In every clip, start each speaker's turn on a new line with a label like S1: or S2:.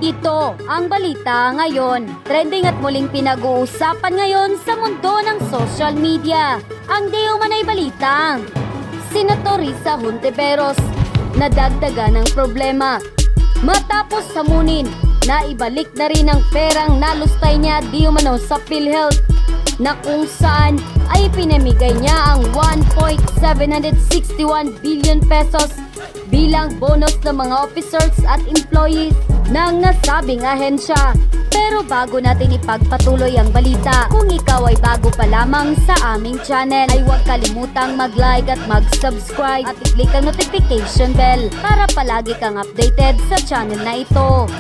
S1: Ito ang balita ngayon. Trending at muling pinag-uusapan ngayon sa mundo ng social media. Ang di umanay balitang Senator Risa Hontiveros nadagdagan ng problema matapos samunin na ibalik na rin ang perang nalustay niya di umano sa PhilHealth na kung saan ay pinamigay niya ang 1.761 billion pesos bilang bonus ng mga officers at employees ng nasabing ahensya. Pero bago natin ipagpatuloy ang balita, kung ikaw ay bago pa lamang sa aming channel, ay huwag kalimutang mag-like at mag-subscribe at i-click ang notification bell para palagi kang updated sa channel na ito.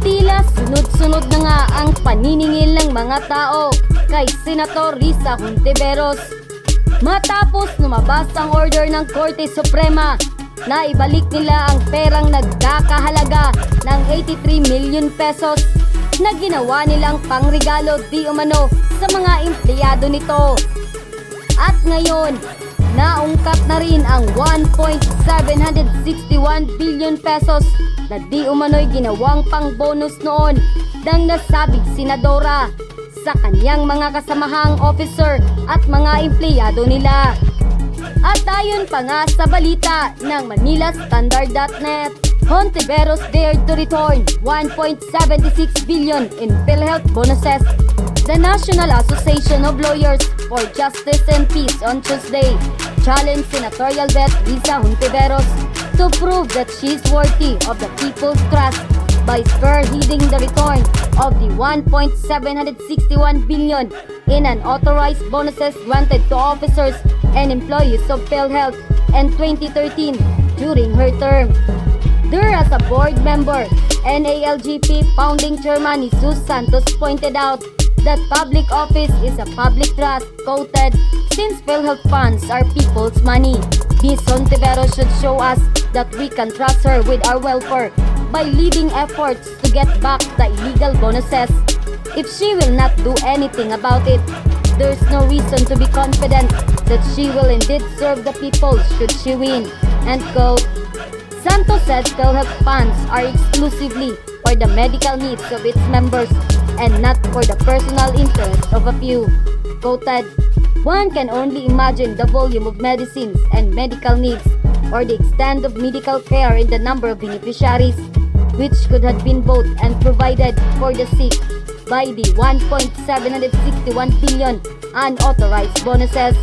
S1: Tila sunod-sunod na nga ang paniningil ng mga tao kay Senator Risa Hontiveros matapos lumabas ang order ng Korte Suprema na ibalik nila ang perang nagkakahalaga ng 83 million pesos na ginawa nilang pangregalo di umano sa mga empleyado nito. At ngayon, naungkat na rin ang 1.761 billion pesos na di umano'y ginawang pang-bonus noon ng nasabing senadora sa kanyang mga kasamahang officer at mga empleyado nila. At ayon pa nga sa balita ng ManilaStandard.net, Hontiveros dared to return 1.76 billion in PhilHealth bonuses. The National Association of Lawyers for Justice and Peace on Tuesday challenged senatorial vet Risa Hontiveros to prove that she is worthy of the people's trust by spearheading the return of the 1.761 billion in unauthorized bonuses granted to officers and employees of PhilHealth in 2013 during her term. There, as a board member, NALGP founding chairman Jesus Santos pointed out that public office is a public trust, quoted, since PhilHealth funds are people's money. Ms. Hontiveros should show us that we can trust her with our welfare by leading efforts to get back the illegal bonuses. If she will not do anything about it, there's no reason to be confident that she will indeed serve the people should she win. End quote. Santos said PhilHealth funds are exclusively for the medical needs of its members and not for the personal interest of a few. Quoted, one can only imagine the volume of medicines and medical needs or the extent of medical care in the number of beneficiaries which could have been bought and provided for the sick by the 1.761 billion unauthorized bonuses.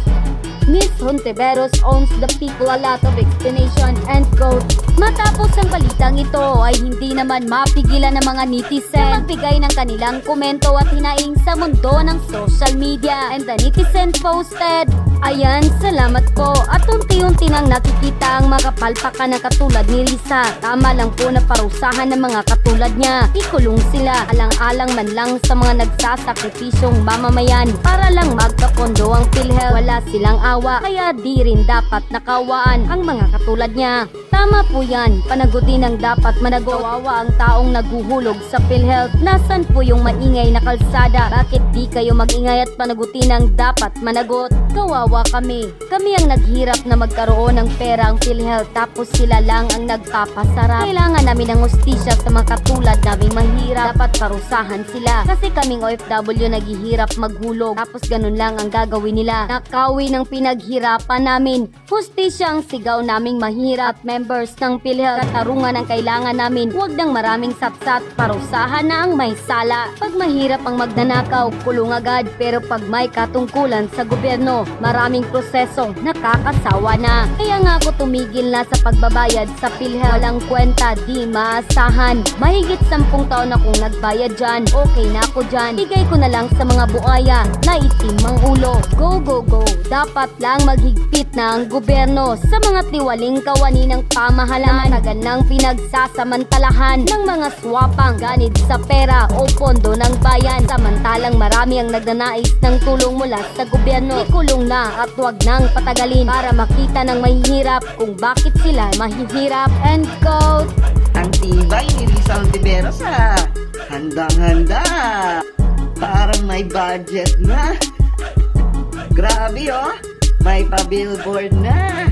S1: Ms. Hontiveros owns the people a lot of explanation, end quote. Matapos ang balitang ito ay hindi naman mapigilan ng mga netizen na magbigay ng kanilang komento at hinaing sa mundo ng social media. And the netizen posted, ayan, salamat po. At unti-unti nang nakikita ang mga kapalpakan na katulad ni Risa. Tama lang po na parusahan ng mga katulad niya. Ikulong sila, alang-alang man lang sa mga nagsasakripisyong mamamayan para lang magkapondo ang PhilHealth. Wala silang awa, kaya di rin dapat nakawaan ang mga katulad niya. Tama po yan, panagutin ang dapat managot. Kawawa ang taong naguhulog sa PhilHealth. Nasaan po yung maingay na kalsada? Bakit di kayo magingay at panagutin ang dapat managot? Kawawa kami. Kami ang naghirap na magkaroon ng pera ang PhilHealth tapos sila lang ang nagpapasarap. Kailangan namin ng hustisya sa mga katulad naming mahirap. Dapat parusahan sila. Kasi kaming OFW naghihirap maghulog tapos ganun lang ang gagawin nila. Nakawi ng pinaghirapan namin. Hustisya ang sigaw naming mahirap. Members ng PhilHealth, katarungan ang kailangan namin. Huwag nang maraming sapsat, parusahan na ang may sala. Pag mahirap ang magnanakaw, kulong agad. Pero pag may katungkulan sa gobyerno, maraming proseso, nakakasawa na. Kaya nga ako tumigil na sa pagbabayad sa PhilHealth. Walang kwenta, di maasahan. Mahigit 10 taon akong nagbayad dyan. Okay na ako dyan. Bigay ko na lang sa mga buaya na itim ang ulo. Go, go, go. Dapat lang maghigpit na ang gobyerno sa mga tiwaling kawani ng pamahalaan. Tagal nang pinagsasamantalahan ng mga swapang ganid sa pera o pondo ng bayan. Samantalang marami ang nagnanais ng tulong mula sa gobyerno. Ikulong na at huwag nang patagalin para makita ng mahihirap kung bakit sila mahihirap. End quote.
S2: Ang tibay ni Risa Hontiveros ha. Handang-handa. Parang may budget na. Grabe oh. May pa-billboard na.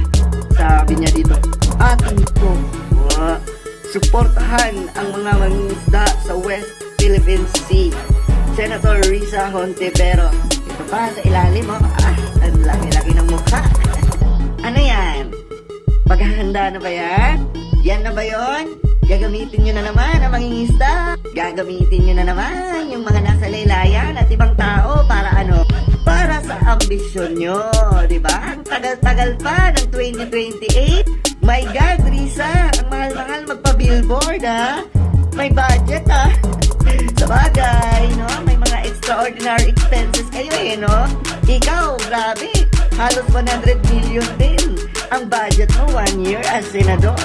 S2: Sabi niya dito, atin ko. suportahan ang mga mangingisda sa West Philippine Sea. Senator Risa Hontiveros. Ito pa sa ilalim mo. Ang laki-laki ng mukha. Ano yan? Paghahanda na ba yan? Yan na ba yon? Gagamitin nyo na naman ang mangingisda. Gagamitin nyo na naman yung mga nasa laylayan at ibang tao para ano? Para sa ambisyon nyo, di ba? Ang tagal-tagal pa ng 2028. My God, Risa, ang mahal-mahal magpa-billboard, ha? May budget, ha? Sa bagay, no? May mga extraordinary expenses kayo, no? Ikaw, grabe, halos 100 million din ang budget mo 1 year as senador.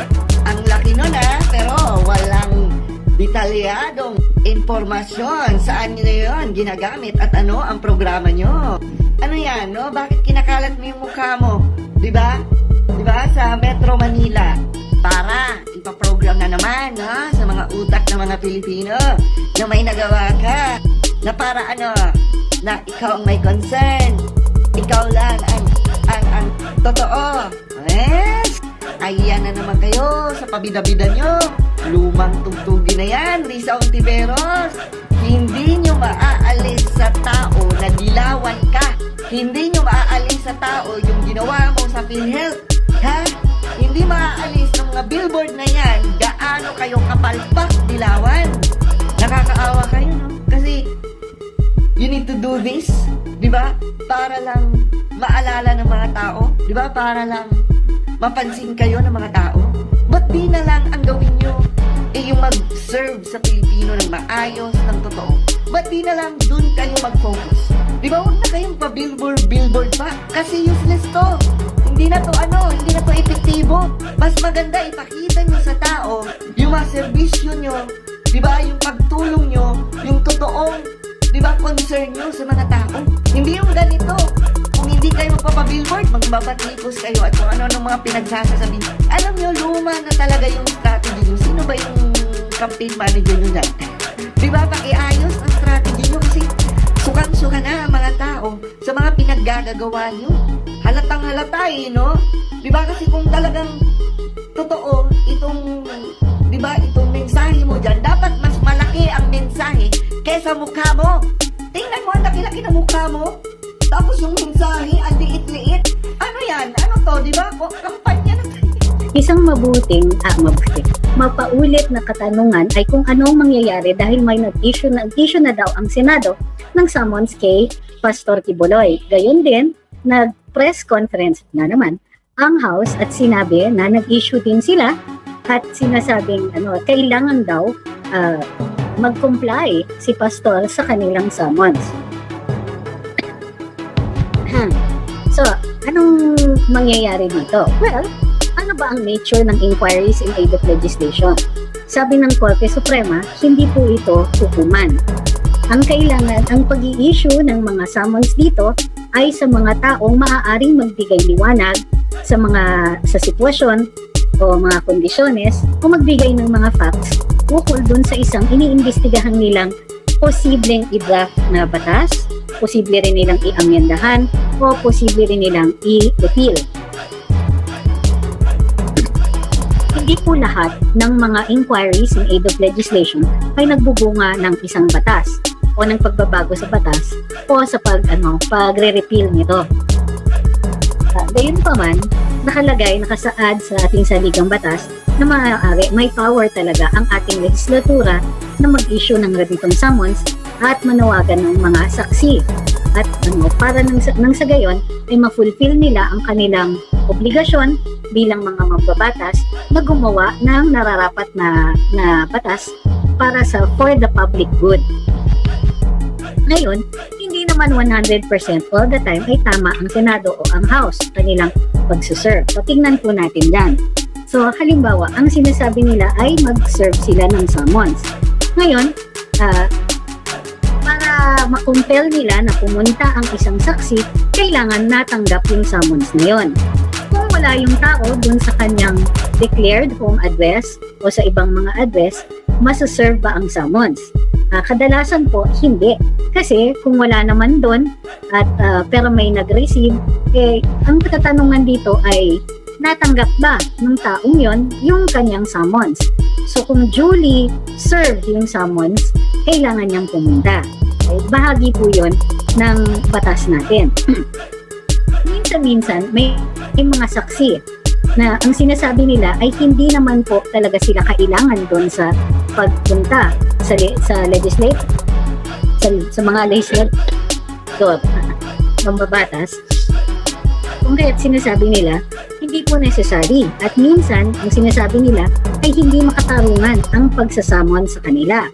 S2: Ang laki nun, ha? Pero walang detalyadong impormasyon saan nyo yun ginagamit at ano ang programa nyo. Ano yan, no? Bakit kinakalat mo yung mukha mo? Diba? Diba? Sa Metro Manila. Para ipaprogram na naman, no? Sa mga utak ng mga Pilipino na may nagawa ka. Na para ano? Na ikaw ang may concern. Ikaw lang ang totoo. Yes! Ayan na naman kayo sa pabida-bida nyo. Lumang tugtugin na yan, Risa Hontiveros. Hindi nyo maaalis sa tao na dilawan ka. Hindi nyo maaalis sa tao yung ginawa mo sa PhilHealth. Ha? Hindi maaalis ng mga billboard na yan. Gaano kayo kapalpak dilawan. Nakakaawa kayo, no? Kasi you need to do this, di ba? Para lang maalala ng mga tao. Di ba? Para lang mapansin kayo ng mga tao. Ba't di na lang ang gawin nyo yung mag-serve sa Pilipino ng maayos, ng totoo? Ba't di na lang dun kayo mag-focus? Di ba, huwag na kayong pa-billboard pa? Kasi useless to. Hindi na to epektibo. Mas maganda ipakita nyo sa tao yung mga serbisyo nyo, di ba, yung pagtulong nyo, yung totoong, di ba, concern nyo sa mga tao. Hindi yung ganito. Kung hindi kayo magpapabillboard, magbabatikos kayo at kung ano-ano mga pinagsasasabi. Alam nyo, luma na talaga yung strategy nyo. Sino ba yung campaign manager nyo dyan? Diba, pakiayos ang strategy nyo kasi sukan-suka na ang mga tao sa mga pinaggagawa nyo. Halatang halata no? Diba, kasi kung talagang totoo itong, diba, itong mensahe mo dyan, dapat mas malaki ang mensahe kesa mukha mo. Tingnan mo, ang laki-laki na mukha mo. Tapos yung mensahe, ang liit-liit. Ano yan? Ano to, di ba? Kampanya na tayo.
S3: Isang mapaulit na katanungan ay kung anong mangyayari dahil may nag-issue na daw ang Senado ng summons kay Pastor Quiboloy. Gayon din, nag-press conference na naman ang House at sinabi na nag-issue din sila at sinasabing kailangan daw mag-comply si Pastor sa kanilang summons. So, anong mangyayari dito? Well, ano ba ang nature ng inquiries in aid of legislation? Sabi ng Korte Suprema, hindi po ito hukuman. Ang kailangan, ang pag-i-issue ng mga summons dito ay sa mga taong maaaring magbigay liwanag sa sitwasyon o mga kondisyones o magbigay ng mga facts ukol dun sa isang iniimbestigahan nilang posibleng i-draft na batas, posible rin nilang i-amyendahan o posible rin nilang i-repeal. Hindi po lahat ng mga inquiries in aid of legislation ay nagbubunga ng isang batas o ng pagbabago sa batas o sa pagre-repeal nito. Gayon pa man, nakasaad sa ating saligang batas na maaari may power talaga ang ating legislatura na mag-issue ng ganitong summons at manawagan ng mga saksi. At para nang sa gayon ay ma-fulfill nila ang kanilang obligasyon bilang mga magbabatas na gumawa ng nararapat na batas para for the public good. Ngayon, hindi naman 100% all the time ay tama ang Senado o ang House kanilang pagsuserve. So, tingnan po natin yan. So, halimbawa, ang sinasabi nila ay mag-serve sila ng summons. Ngayon, para ma-compel nila na pumunta ang isang saksi, kailangan natanggap yung summons na yun. Kung wala yung tao dun sa kanyang declared home address o sa ibang mga address, masaserve ba ang summons? Kadalasan po, hindi. Kasi kung wala naman doon at pero may nag-receive, ang katanungan dito ay natanggap ba ng taong yon yung kanyang summons? So kung duly served yung summons, kailangan niyang pumunta. Okay? Bahagi po yun ng batas natin. Minsan-minsan, may mga saksi na ang sinasabi nila ay hindi naman po talaga sila kailangan doon sa pagpunta sa legislative, sa mga legislative mambabatas. Kung kaya't sinasabi nila, hindi po necessary. At minsan, ang sinasabi nila ay hindi makatarungan ang pagsasamon sa kanila.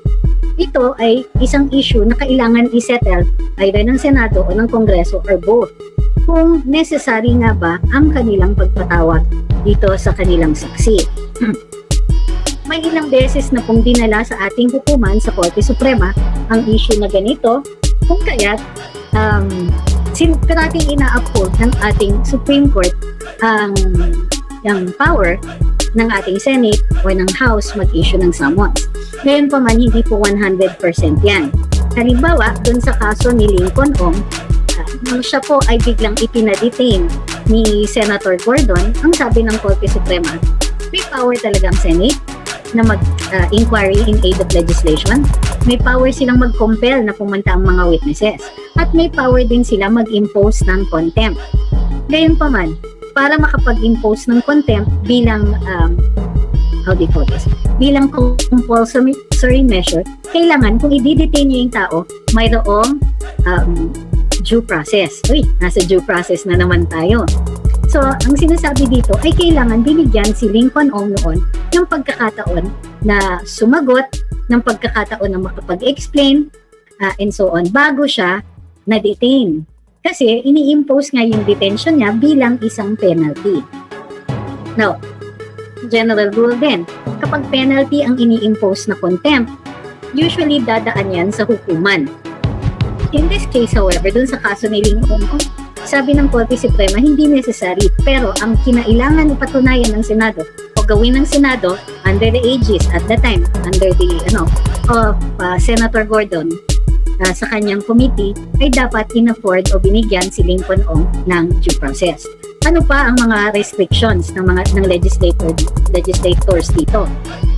S3: Ito ay isang issue na kailangan isettle either ng Senado o ng Kongreso or both. Kung necessary nga ba ang kanilang pagpatawag dito sa kanilang saksi. May ilang beses na pong dinala sa ating hukuman sa Korte Suprema ang issue na ganito, kung kaya't parating ina-uphold ng ating Supreme Court ang power ng ating Senate o ng House mag-issue ng summons. Ngayon pa man, hindi po 100% yan. Halimbawa, dun sa kaso ni Lincoln Ong, nung siya po ay biglang ipinadetain ni Senator Gordon, ang sabi ng Korte Suprema, may power talagang Senate na mag-inquiry in aid of legislation. May power silang mag-compel na pumunta ang mga witnesses. At may power din sila mag-impose ng contempt. Gayon pa man, para makapag-impose ng contempt bilang bilang compulsory measure, kailangan kung i-detain niyo yung tao, mayroong due process. Uy, nasa due process na naman tayo. So, ang sinasabi dito ay kailangan binigyan si Lincoln Ong noon ng pagkakataon na sumagot, ng pagkakataon na makapag-explain, and so on, bago siya na-detain. Kasi, ini-impose nga yung detention niya bilang isang penalty. Now, general rule din, kapag penalty ang ini-impose na contempt, usually dadaan yan sa hukuman. In this case, however, dun sa kaso ni Lincoln Ong, sabi ng Korte Suprema, hindi necessary. Pero ang kinailangan ipatunayan ng Senado o gawin ng Senado under the aegis at the time, under the of Senator Gordon sa kanyang committee, ay dapat in-afford o binigyan si Lincoln Ong ng due process. Ano pa ang mga restrictions ng legislators dito?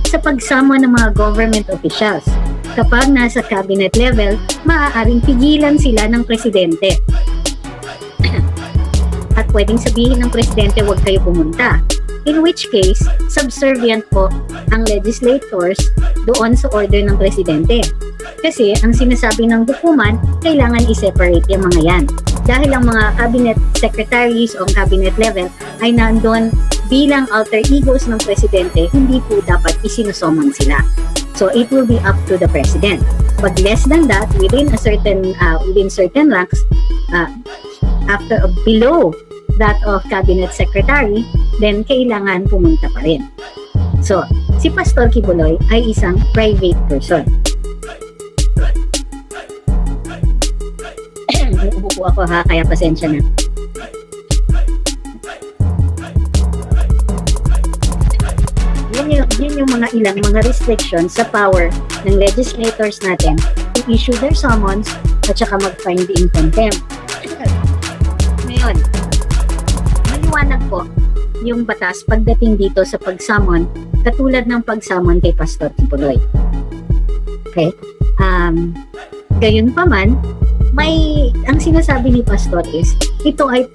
S3: Sa pagsama ng mga government officials, kapag nasa cabinet level, maaaring pigilan sila ng presidente. At pwedeng sabihin ng presidente, huwag kayo pumunta. In which case, subservient po ang legislators doon sa order ng presidente. Kasi ang sinasabi ng hukuman, kailangan i-separate yung mga yan. Dahil ang mga cabinet secretaries o cabinet level ay nandun bilang alter egos ng presidente, hindi po dapat isinusummon sila. So it will be up to the president. But less than that, within certain ranks, below that of cabinet secretary, then kailangan pumunta pa rin. So, si Pastor Kibuloy ay isang private person. Uubo po ako ha, kaya pasensya na. Yun yung mga ilang mga restrictions sa power ng legislators natin to issue their summons at saka mag-find in contempt. Ngayon, maliwanag po yung batas pagdating dito sa pag-summon, katulad ng pag-summon kay Pastor Kibuloy. Okay? Gayon pa man, ang sinasabi ni Pastor is, ito ay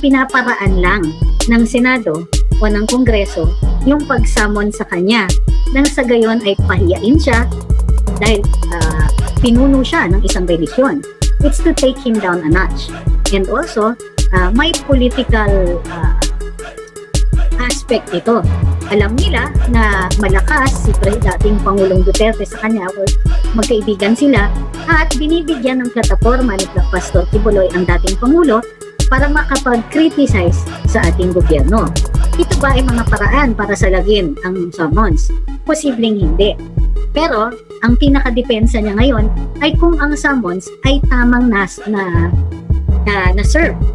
S3: pinaparaan lang ng Senado o ng Kongreso yung pag-summon sa kanya. Nang sa gayon ay pahiyain siya dahil pinuno siya ng isang relisyon. It's to take him down a notch. And also, may political aspect ito. Alam nila na malakas si dating Pangulong Duterte sa kanya, or magkaibigan sila, at binibigyan ng plataforma ni Pastor Kibuloy ang dating Pangulo para makapag-criticize sa ating gobyerno. Ito ba ay mga paraan para salagin ang summons? Posibleng hindi. Pero, ang pinaka-depensa niya ngayon ay kung ang summons ay tamang na-serve,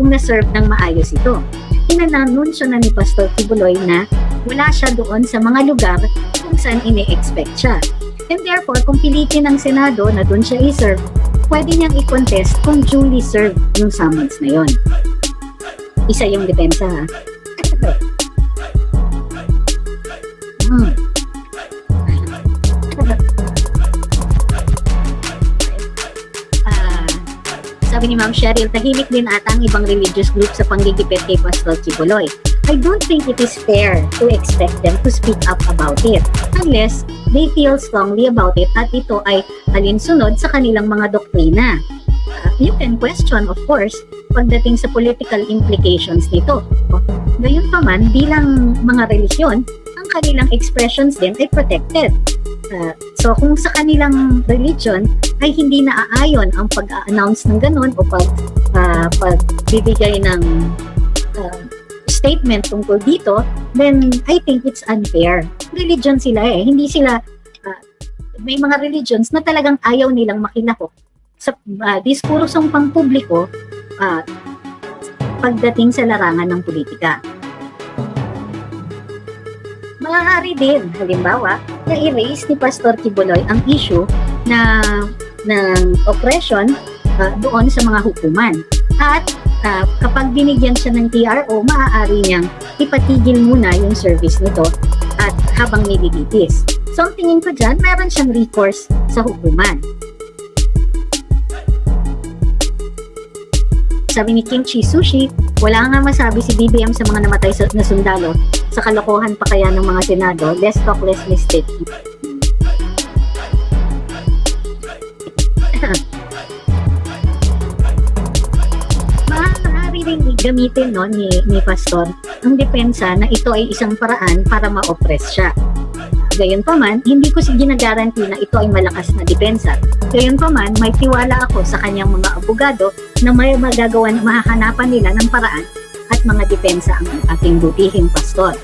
S3: kung na-serve ng maayos ito. Inananunsyo na ni Pastor Kibuloy na wala siya doon sa mga lugar kung saan ine-expect siya. And therefore, kung pilitin ng Senado na doon siya i-serve, pwede niyang i-contest kung duly served yung summons na yon. Isa yung depensa ha. Sabi ni Ma'am Cheryl, tahimik din ata ang ibang religious group sa panggigipit kay Pastor Kibuloy. I don't think it is fair to expect them to speak up about it unless they feel strongly about it at ito ay alinsunod sa kanilang mga doktrina. You can question, of course, pagdating sa political implications nito. Gayunpaman, bilang mga relihiyon, ang kanilang expressions din ay protected. So kung sa kanilang religion ay hindi naaayon ang pag-announce ng ganun o pagbibigay ng statement tungkol dito, then I think it's unfair. Religion sila hindi sila, may mga religions na talagang ayaw nilang makilahok sa diskurusong pangpubliko pagdating sa larangan ng politika. Maaari din, halimbawa, na i-raise ni Pastor Kibuloy ang issue ng oppression doon sa mga hukuman. At kapag binigyan siya ng TRO, maaari niyang ipatigil muna yung service nito at habang nililitis. So ang tingin ko dyan, meron siyang recourse sa hukuman. Sabi ni Kimchi Sushi, wala nga masabi si BBM sa mga namatay na sundalo. Sa kalokohan pa kaya ng mga senado, less talk, less mistake. Maaari rin gamitin ni Pastor ang depensa na ito ay isang paraan para ma-oppress siya. Gayunpaman, hindi ko ginagaranti na ito ay malakas na depensa. Gayunpaman, may tiwala ako sa kanyang mga abogado na may magagawan, mahahanapan nila ng paraan at mga depensa ang ating butihing pastor.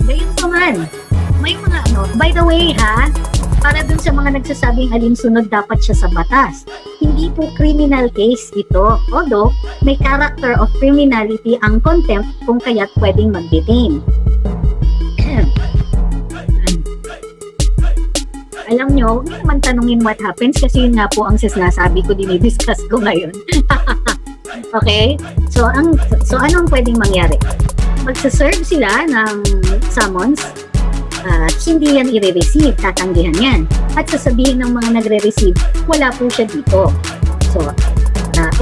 S3: Gayunpaman, may mga by the way para dun sa mga nagsasabing alinsunod dapat siya sa batas. Hindi po criminal case ito, although may character of criminality ang contempt kung kaya't pwedeng mag-detain. Alam nyo, huwag naman tanungin what happens kasi yun nga po ang sinasabi ko, dinidiscuss ko ngayon. Okay? So anong pwedeng mangyari? Magsaserve sila ng summons, hindi yan i-receive, tatanggihan yan. At sasabihin ng mga nagre-receive, wala po siya dito. So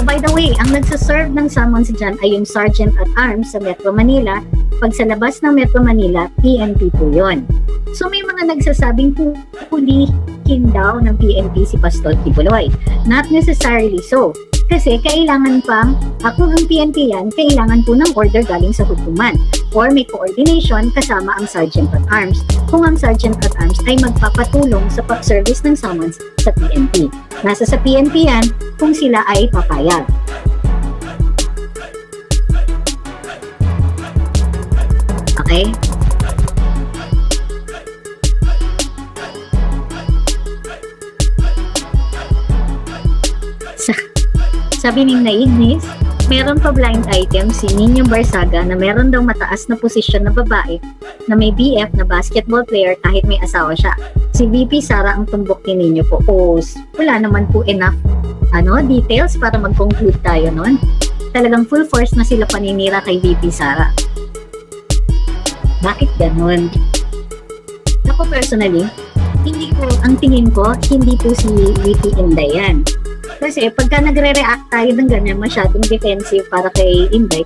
S3: by the way, ang nagsaserve ng summons dyan ay yung Sergeant at Arms sa Metro Manila. Pag sa labas ng Metro Manila, PNP po yun. So may mga nagsasabing hulihin daw ng PNP si Pastor Kibuloy. Not necessarily so. Kasi kailangan pang, kung ang PNP yan, kailangan po ng order galing sa hukuman. Or may coordination kasama ang Sergeant at Arms. Kung ang Sergeant at Arms ay magpapatulong sa pag-service ng summons sa PNP. Nasa sa PNP yan kung sila ay papayag. Okay? Sabi ni Naignis, meron pa blind item si Nino Barsaga na meron daw mataas na posisyon na babae na may BF na basketball player kahit may asawa siya. Si VP Sara ang tumbok ni Nino po. Wala naman po enough details para mag-conclude tayo nun. Talagang full force na sila paninira kay VP Sara. Bakit ganun? Ako personally, ang tingin ko, hindi po si VP Inday yan. Kasi pagka nagre-react tayo ng ganyan, masyadong defensive para kay Inday,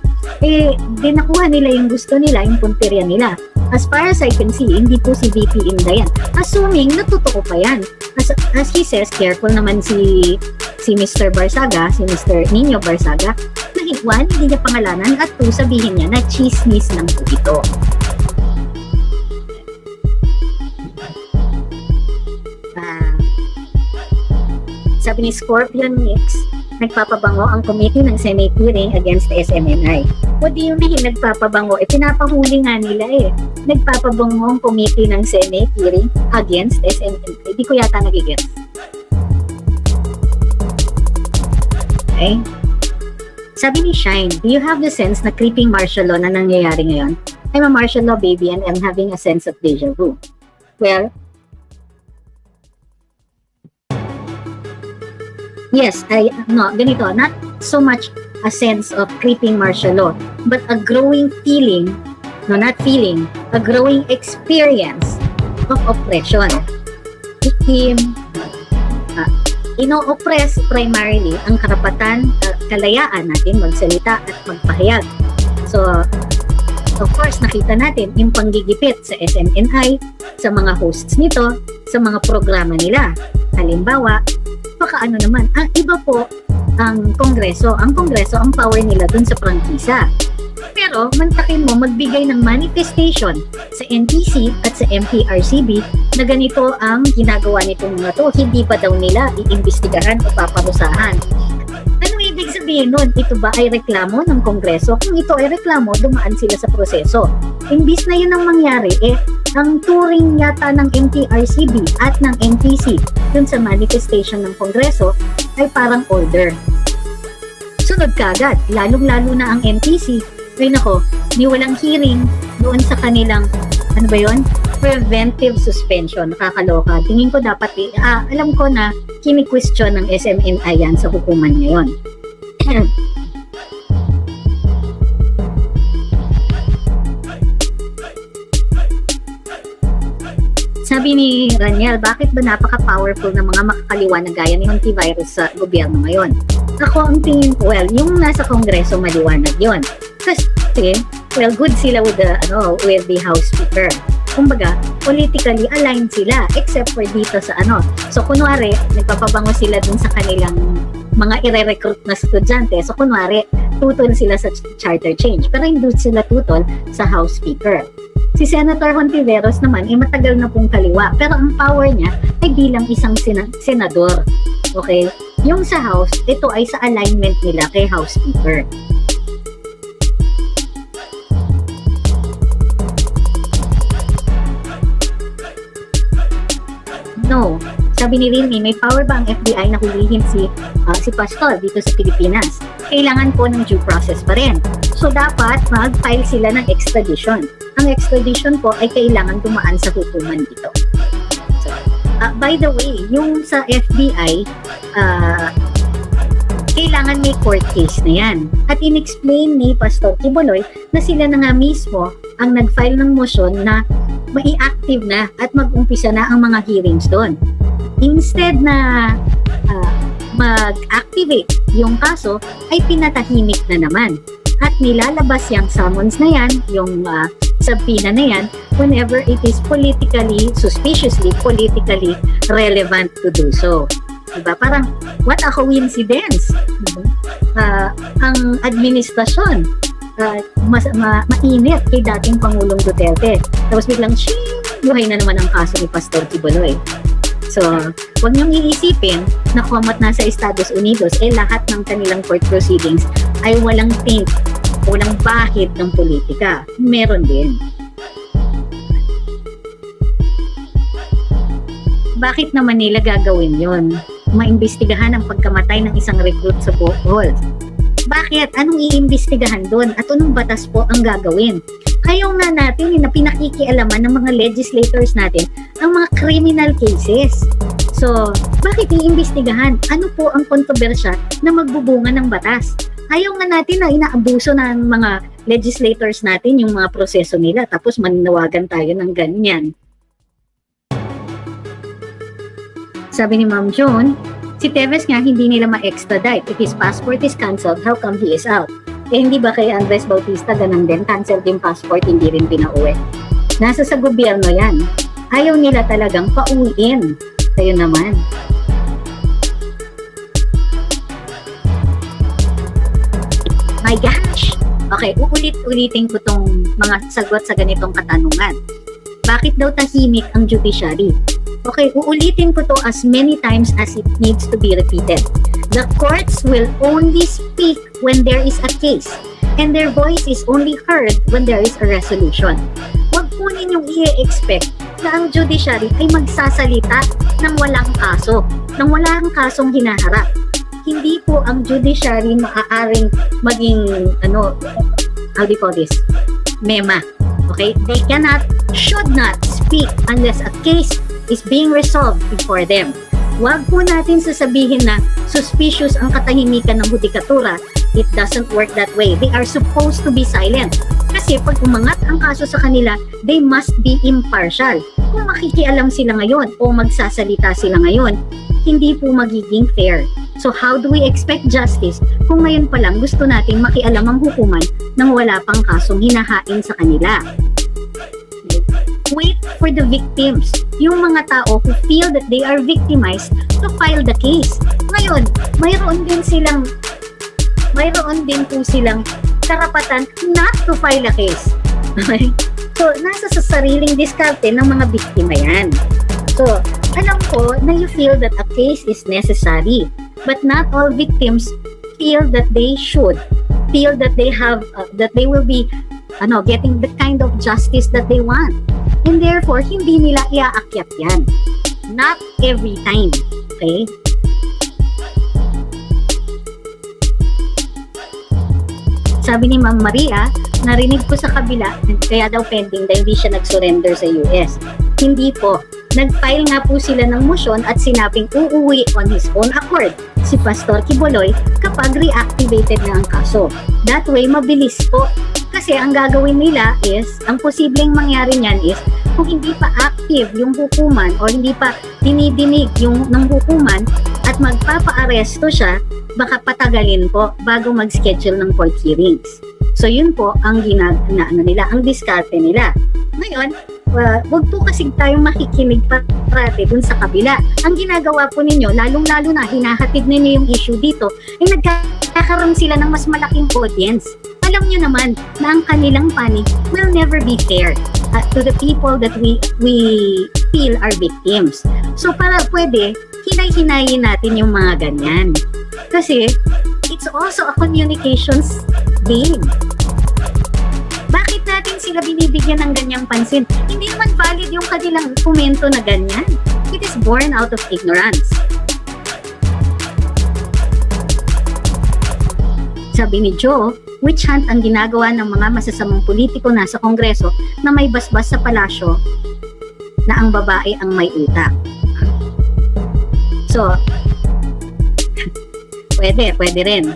S3: dinakuha nila yung gusto nila, yung punteriya nila. As far as I can see, hindi po si VP Inday yan. Assuming natutuko pa yan. As he says, careful naman si Mr. Barsaga, si Mr. Nino Barsaga, na one, hindi niya pangalanan, at two, sabihin niya na chismis lang po ito. Sabi ni Scorpion Mix, nagpapabango ang committee ng Senate hearing against the SMNI. What do you mean nagpapabango? Pinapahuli nga nila Nagpapabango ang committee ng Senate hearing against SMNI. Hindi ko yata nagigets. Okay? Sabi ni Shine, do you have the sense na creeping martial law na nangyayari ngayon? I'm a martial law baby and I'm having a sense of deja vu. Well, yes, ganito, not so much a sense of creeping martial law, but a growing feeling, a growing experience of oppression. ino-oppress primarily ang karapatan, kalayaan natin magsalita at magpahayag. So, of course, nakita natin yung panggigipit sa SMNI, sa mga hosts nito, sa mga programa nila. Halimbawa, baka ano naman, ang iba po, ang Kongreso. Ang Kongreso, ang power nila dun sa prangkisa. Pero, mantakin mo magbigay ng manifestation sa NTC at sa MPRCB na ganito ang ginagawa nitong mga to. Hindi pa daw nila iimbestigahan o paparusahan. Ano ibig sabihin nun? Ito ba ay reklamo ng Kongreso? Kung ito ay reklamo, dumaan sila sa proseso. Imbis na yun ang mangyari, ang turing yata ng MPRCB at ng NTC dun sa manifestation ng Kongreso ay parang order. Sunod kagad, lalong-lalo na ang NTC. Ay nako, di walang hearing doon sa kanilang, ano ba yun? Preventive suspension. Nakakaloka. Tingin ko dapat, alam ko na kini-question ng SMNI yan sa hukuman ngayon. Sabi ni Raniel, bakit ba napaka-powerful ng mga makakaliwa na gaya ni Hontivirus sa gobyerno ngayon? Ako ang tingin ko, well, yung nasa Kongreso maliwanag yon. Kasi, well, good sila with the House Speaker. Kumbaga, politically aligned sila except for dito sa So, kunwari, nagpapabango sila dun sa kanilang mga ire-recruit na estudyante. So, kunwari, tutol sila sa charter change. Pero hindi sila tutol sa House Speaker. Si Senator Hontiveros naman, matagal na pong kaliwa. Pero ang power niya ay bilang isang senador. Okay? Yung sa House, ito ay sa alignment nila kay House Speaker. No. Sabi ni Rilmi, may power ba ang FBI na hulihin si Pastor dito sa Pilipinas? Kailangan po ng due process pa rin. So, dapat mag-file sila ng extradition. Ang extradition po ay kailangan dumaan sa hukuman dito. So, by the way, yung sa FBI, kailangan may court case na yan. At in-explain ni Pastor Quiboloy na sila na nga mismo ang nag-file ng motion na mai-active na at mag-umpisa na ang mga hearings doon. Instead na mag-activate yung kaso, ay pinatahimik na naman. At nilalabas yung summons na yan, yung subpoena na yan, whenever it is suspiciously politically relevant to do so. Diba? Parang, what a coincidence. Ang administrasyon, mainit kay dating Pangulong Duterte. Tapos biglang, buhay na naman ang kaso ni Pastor Quiboloy. So, huwag niyong iisipin na kumat na sa Estados Unidos, lahat ng kanilang court proceedings ay walang taint, walang bahid ng politika. Meron din. Bakit naman nila gagawin yon? Maimbestigahan ang pagkamatay ng isang recruit sa Bohol. Bakit? Anong iimbestigahan doon? At anong batas po ang gagawin? Ayaw na natin na pinakikialaman ng mga legislators natin ang mga criminal cases. So, bakit iimbestigahan? Ano po ang kontrobersya na magbubunga ng batas? Ayaw nga natin na inaabuso ng mga legislators natin yung mga proseso nila tapos maninawagan tayo ng ganyan. Sabi ni Ma'am Joan, si Teves nga hindi nila ma-extradite. If his passport is cancelled, how come he is out? Hindi ba kay Andres Bautista ganun din? Cancelled yung passport, hindi rin pinauwi. Nasa sa gobyerno yan. Ayaw nila talagang pauwiin. Kayo naman. My gosh! Okay, uulit-ulitin ko tong mga sagot sa ganitong katanungan. Bakit daw tahimik ang judiciary? Okay, uulitin ko to as many times as it needs to be repeated. The courts will only speak when there is a case, and their voice is only heard when there is a resolution. Huwag po ninyong i-expect na ang judiciary ay magsasalita ng walang kaso, ng walang kasong hinaharap. Hindi po ang judiciary maaaring maging, how do you call this? Mema. Okay? They cannot, should not speak unless a case is being resolved before them. Huwag po natin sasabihin na suspicious ang katahimikan ng hudikatura. It doesn't work that way. They are supposed to be silent. Kasi pag umangat ang kaso sa kanila, they must be impartial. Kung makikialam sila ngayon o magsasalita sila ngayon, hindi po magiging fair. So how do we expect justice kung ngayon pa lang gusto nating makialam ang hukuman nang wala pang kasong hinahain sa kanila? Wait for the victims, yung mga tao who feel that they are victimized, to file the case. Ngayon, mayroon din po silang karapatan not to file a case. Okay? So, nasa sa sariling diskarte ng mga biktima yan. So, alam ko na you feel that a case is necessary, but not all victims feel that they should, feel that they have, that they will be getting the kind of justice that they want. And therefore, hindi nila iaakyat yan. Not every time. Okay? Sabi ni Ma'am Maria, narinig ko sa kabila, kaya daw pending dahil hindi siya nag-surrender sa US. Hindi po. Nag-file nga po sila ng motion at sinabing uuwi on his own accord si Pastor Quiboloy kapag reactivated na ang kaso. That way, mabilis po. Kasi ang gagawin nila is, ang posibleng mangyari niyan is, kung hindi pa active yung hukuman o hindi pa dinidinig yung ng hukuman at magpapa-aresto siya, baka patagalin po bago mag-schedule ng court hearings. So yun po ang nila, ang diskarte nila. Ngayon, wag po kasi tayong makikinig parati dun sa kabila. Ang ginagawa po ninyo, lalong-lalo na hinahatid ninyo yung issue dito, ay nagkakaroon sila ng mas malaking audience. Alam nyo naman na ang kanilang panig will never be fair to the people that we feel are victims. So para pwede, hinay-hinayin natin yung mga ganyan. Kasi, it's also a communications game. Bakit natin sila binibigyan ng ganyang pansin? Hindi naman valid yung kanilang komento na ganyan. It is born out of ignorance. Sabi ni Joe, witch hunt ang ginagawa ng mga masasamang politiko nasa Kongreso na may basbas sa palasyo na ang babae ang may utak. So, pwede rin.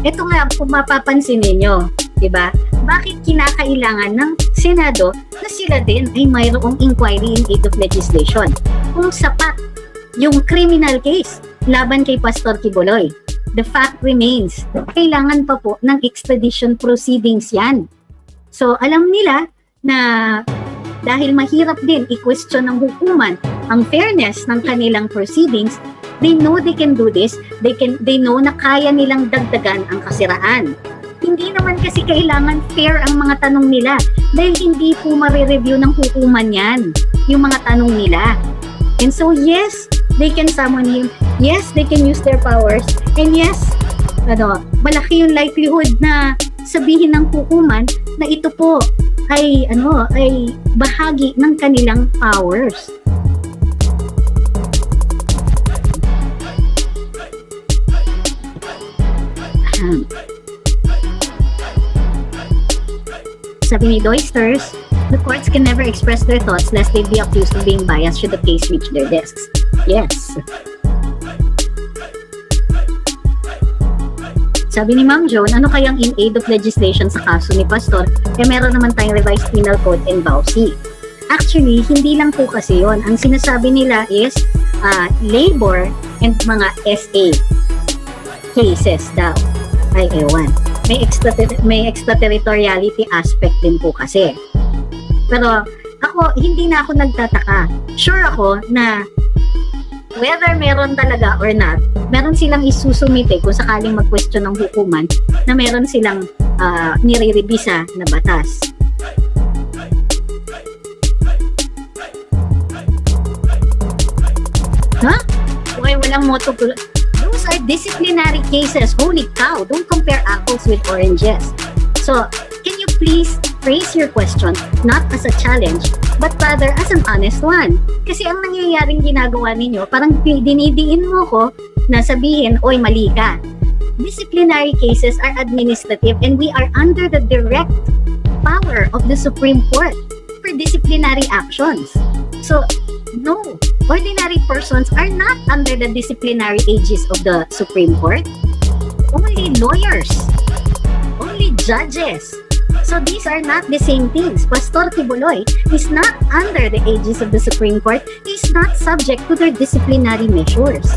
S3: Ito nga, kung mapapansin ninyo, diba? Bakit kinakailangan ng Senado na sila din ay mayroong inquiry in aid of legislation? Kung sapat yung criminal case laban kay Pastor Quiboloy, the fact remains, kailangan pa po ng extradition proceedings yan. So, alam nila na dahil mahirap din i-question ng hukuman ang fairness ng kanilang proceedings, they know they can do this, they know na kaya nilang dagdagan ang kasiraan. Hindi naman kasi kailangan fair ang mga tanong nila dahil hindi po mare-review ng hukuman yan, yung mga tanong nila. And so yes, they can summon him. Yes, they can use their powers. And yes, malaki yung likelihood na sabihin ng hukuman na ito po ay bahagi ng kanilang powers. Sabi ni Doysters, the courts can never express their thoughts lest they be accused of being biased should the case reach their desks. Yes. Sabi ni Ma'am Joan, ano kayang in aid of legislation sa kaso ni Pastor? Meron naman tayong revised penal code and BAUSI. Actually, hindi lang po kasi yon. Ang sinasabi nila is labor and mga SA cases daw. Ay, ewan. May extraterritoriality aspect din po kasi. Pero ako, hindi na ako nagtataka. Sure ako na whether meron talaga or not, meron silang isusumite kung sakaling mag-question ng hukuman na meron silang nire-revisa na batas. Ha? Okay, walang moto. Those are disciplinary cases. Holy cow, don't compare apples with oranges. So, can you please phrase your question not as a challenge, but rather as an honest one? Kasi ang nangyayaring ginagawa ninyo, parang dinidiin mo ko na sabihin, oy, mali ka. Disciplinary cases are administrative and we are under the direct power of the Supreme Court for disciplinary actions. So, no, ordinary persons are not under the disciplinary aegis of the Supreme Court. Only lawyers, only judges. So these are not the same things. Pastor Quiboloy is not under the aegis of the Supreme Court. He is not subject to their disciplinary measures.